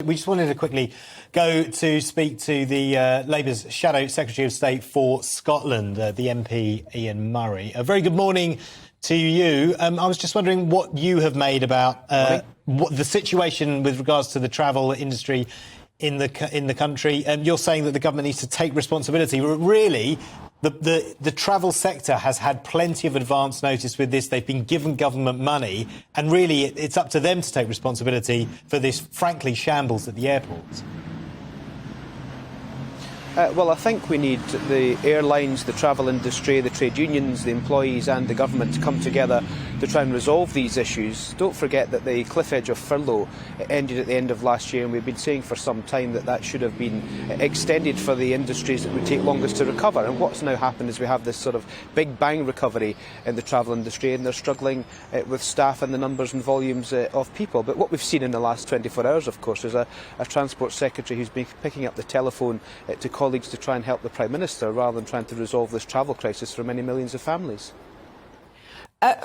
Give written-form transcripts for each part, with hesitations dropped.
We just wanted to quickly go to speak to the Labour's Shadow Secretary of State for Scotland, the MP Ian Murray. A very good morning to you. I was just wondering what you have made about what the situation with regards to the travel industry in the country. You're saying that the government needs to take responsibility. Really, the travel sector has had plenty of advance notice with this. They've been given government money, and really it's up to them to take responsibility for this, frankly, shambles at the airports. Well, I think we need the airlines, the travel industry, the trade unions, the employees and the government to come together to try and resolve these issues. Don't forget that the cliff edge of furlough ended at the end of last year, and we've been saying for some time that that should have been extended for the industries that would take longest to recover. And what's now happened is we have this sort of big bang recovery in the travel industry, and they're struggling with staff and the numbers and volumes of people. But what we've seen in the last 24 hours, of course, is a Transport Secretary who's been picking up the telephone to colleagues to try and help the Prime Minister rather than trying to resolve this travel crisis for many millions of families.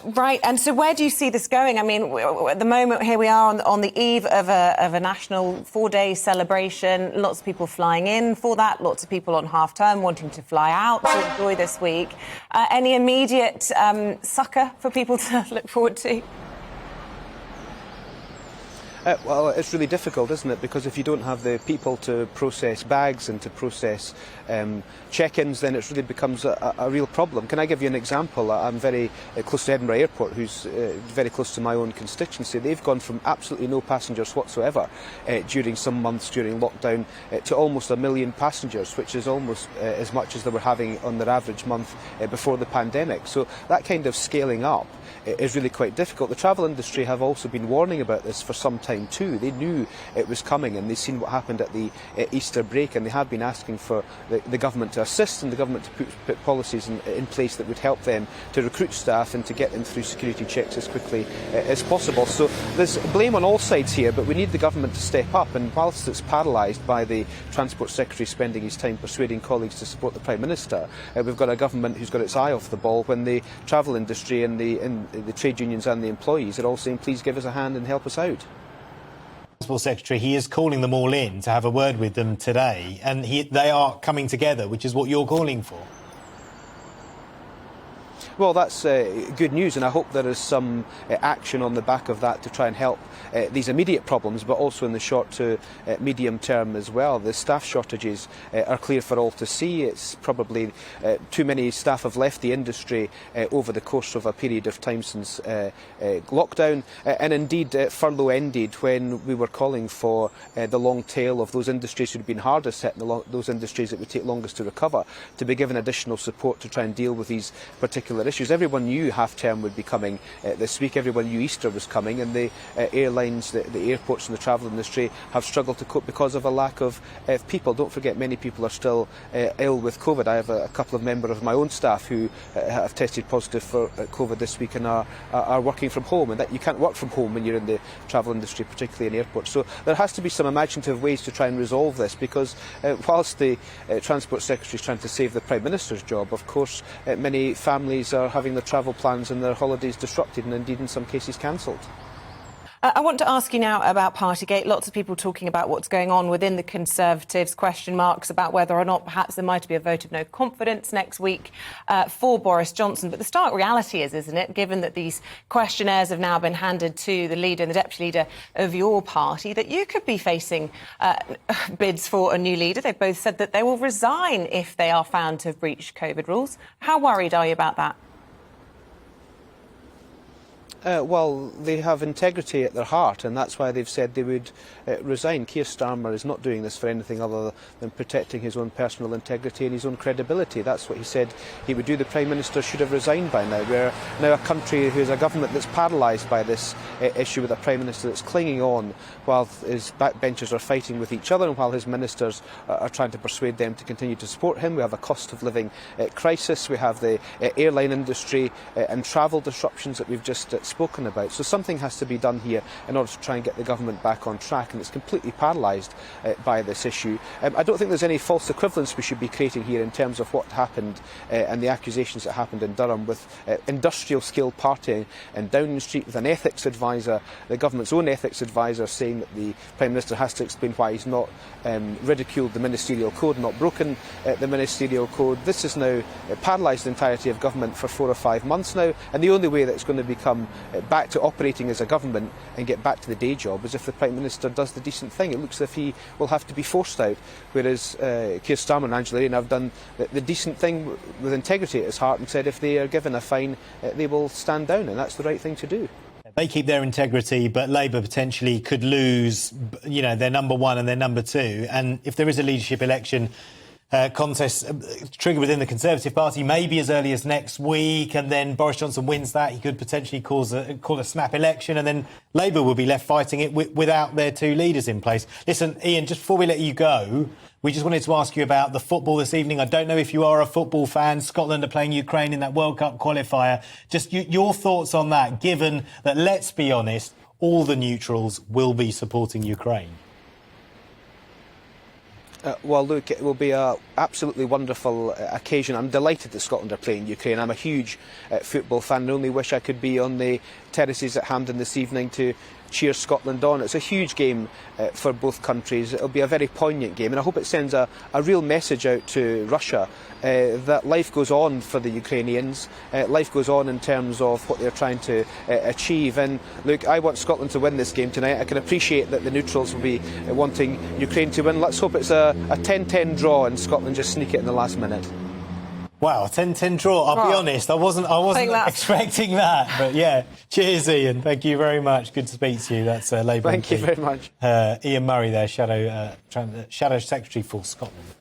Right, and so where do you see this going? I mean, at the moment, here we are on the eve of a national 4-day celebration. Lots of people flying in for that, lots of people on half-term wanting to fly out to enjoy this week. Any immediate succour for people to look forward to? Well, it's really difficult, isn't it? Because if you don't have the people to process bags and to process check-ins, then it really becomes a real problem. Can I give you an example? I'm very close to Edinburgh Airport, who's very close to my own constituency. They've gone from absolutely no passengers whatsoever during some months during lockdown to almost 1 million passengers, which is almost as much as they were having on their average month before the pandemic. So that kind of scaling up is really quite difficult. The travel industry have also been warning about this for some time too. They knew it was coming, and they've seen what happened at the Easter break, and they have been asking for the government to assist and the government to put policies in place that would help them to recruit staff and to get them through security checks as quickly as possible. So there's blame on all sides here, but we need the government to step up, and whilst it's paralysed by the Transport Secretary spending his time persuading colleagues to support the Prime Minister, we've got a government who's got its eye off the ball when the travel industry and the trade unions and the employees are all saying, please give us a hand and help us out. Transport Secretary, he is calling them all in to have a word with them today, and they are coming together, which is what you're calling for. Well, that's good news, and I hope there is some action on the back of that to try and help these immediate problems, but also in the short to medium term as well. The staff shortages are clear for all to see. It's probably too many staff have left the industry over the course of a period of time since lockdown, and indeed furlough ended when we were calling for the long tail of those industries who had been hardest hit and those industries that would take longest to recover to be given additional support to try and deal with these particular issues. Everyone knew half-term would be coming this week. Everyone knew Easter was coming, and the airlines, the airports and the travel industry have struggled to cope because of a lack of people. Don't forget, many people are still ill with COVID. I have a couple of members of my own staff who have tested positive for COVID this week and are working from home, and that you can't work from home when you're in the travel industry, particularly in airports. So there has to be some imaginative ways to try and resolve this, because whilst the Transport Secretary is trying to save the Prime Minister's job, of course many families are having their travel plans and their holidays disrupted and indeed in some cases cancelled. I want to ask you now about Partygate. Lots of people talking about what's going on within the Conservatives, question marks about whether or not perhaps there might be a vote of no confidence next week for Boris Johnson. But the stark reality is, isn't it, given that these questionnaires have now been handed to the leader and the deputy leader of your party, that you could be facing bids for a new leader. They've both said that they will resign if they are found to have breached COVID rules. How worried are you about that? Well, they have integrity at their heart, and that's why they've said they would resign. Keir Starmer is not doing this for anything other than protecting his own personal integrity and his own credibility. That's what he said he would do. The Prime Minister should have resigned by now. We're now a country who has a government that's paralysed by this issue, with a Prime Minister that's clinging on while his backbenchers are fighting with each other and while his ministers are trying to persuade them to continue to support him. We have a cost of living crisis. We have the airline industry and travel disruptions that we've just spoken about. So something has to be done here in order to try and get the government back on track, and it's completely paralysed by this issue. I don't think there's any false equivalence we should be creating here in terms of what happened and the accusations that happened in Durham with industrial scale partying in Downing Street, with an ethics advisor, the government's own ethics advisor, saying that the Prime Minister has to explain why he's not ridiculed the ministerial code, not broken the ministerial code. This has now paralysed the entirety of government for 4 or 5 months now, and the only way that it's going to become back to operating as a government and get back to the day job is if the Prime Minister does the decent thing. It looks as if he will have to be forced out, whereas Keir Starmer and Angela Rayner have done the decent thing with integrity at his heart and said if they are given a fine, they will stand down, and that's the right thing to do. They keep their integrity, but Labour potentially could lose, their number one and their number two. And if there is a leadership election contest triggered within the Conservative Party, maybe as early as next week, and then Boris Johnson wins that, he could potentially call a snap election, and then Labour will be left fighting it without their two leaders in place. Listen, Ian, just before we let you go, we just wanted to ask you about the football this evening. I don't know if you are a football fan. Scotland are playing Ukraine in that World Cup qualifier. Just your thoughts on that, given that, let's be honest, all the neutrals will be supporting Ukraine. Well, look, it will be an absolutely wonderful occasion. I'm delighted that Scotland are playing Ukraine. I'm a huge football fan and only wish I could be on the terraces at Hampden this evening to cheer Scotland on. It's a huge game for both countries. It'll be a very poignant game, and I hope it sends a real message out to Russia that life goes on for the Ukrainians. Life goes on in terms of what they're trying to achieve. And look, I want Scotland to win this game tonight. I can appreciate that the neutrals will be wanting Ukraine to win. Let's hope it's a 10-10 draw and Scotland just sneak it in the last minute. Wow, 10-10 draw. I'll be honest, I wasn't expecting that. But yeah, cheers, Ian. Thank you very much. Good to speak to you. That's Labour. Thank you very much. Ian Murray there, Shadow Secretary for Scotland.